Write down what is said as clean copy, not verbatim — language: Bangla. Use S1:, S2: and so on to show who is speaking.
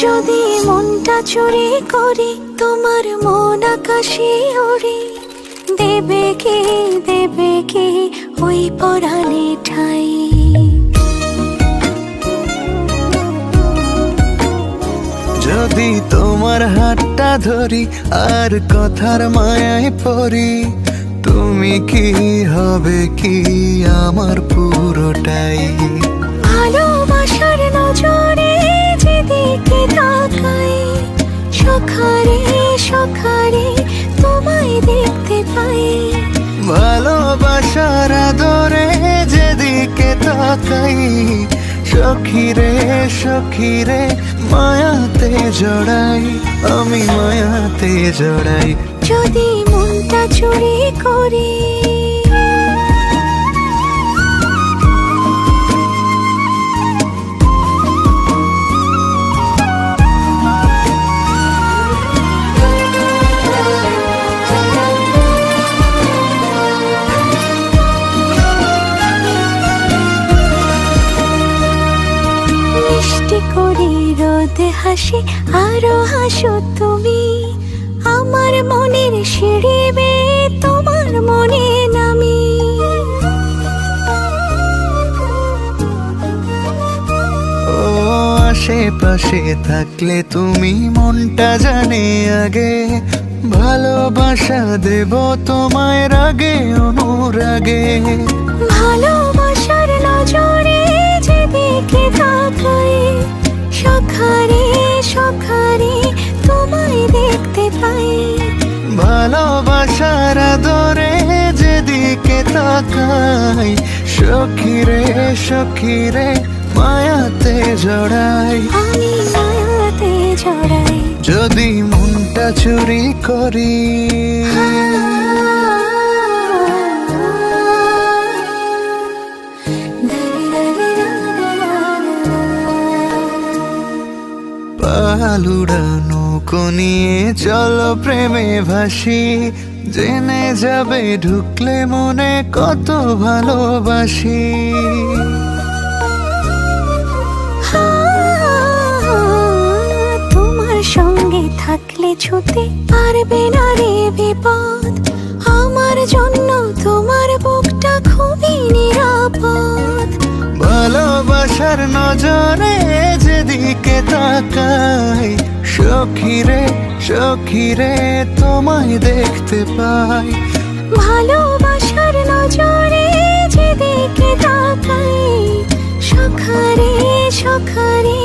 S1: যদি মনটা চুরি করি তোমার মন আকাশে ওড়ে, দেবে কি ওই পরাণে ঠাই।
S2: যদি তোমার হাতটা ধরি আর কথার মায়ায় পড়ি, তুমি কি হবে কি আমার পুরোটাই।
S1: ভালোবাসার নজরে যেদিকে তাকাই, সখারে সখারে তোমায় দেখতে পাই।
S2: ভালোবাসার আদরে যেদিকে তাকাই, সখিরে সখিরে মায়াতে জড়াই, আমি মায়াতে জড়াই।
S1: যদি মনটা চুরি করি মিষ্টি করে রোদে হাসি আরো হাসো তুমি, আমার মনের সিঁড়ি বেয়ে তোমার মনে নামি।
S2: ও আশেপাশে থাকলে তুমি মনটা জানে আগে, ভালোবাসা দেব তোমায় রাগে অনুরাগে।
S1: ভালোবাসার নজরে যেদিকে তাকাই, সখারে সখারে তোমায় দেখতে পাই।
S2: ভালোবাসার আদরে যেদিকে তাকাই, সখিরে সখিরে মায়াতে জড়াই,
S1: আমি মায়াতে জড়াই।
S2: যদি মনটা চুরি করি। পালুড়ানো নিয়ে চলো প্রেমে ভাসি, জেনে যাবে ঢুকলে মনে কত ভালোবাসি।
S1: তোমার সঙ্গে থাকলে ছুতে পারবে না রে বিপদ, আমার জন্য তোমার বুকটা খুবই নিরাপদ।
S2: ভালোবাসার নজরে যেদিকে তাকাই, সখিরে সখিরে তোমায় দেখতে পাই।
S1: ভালোবাসার নজরে যেদিকে তাকাই, সখারে সখারে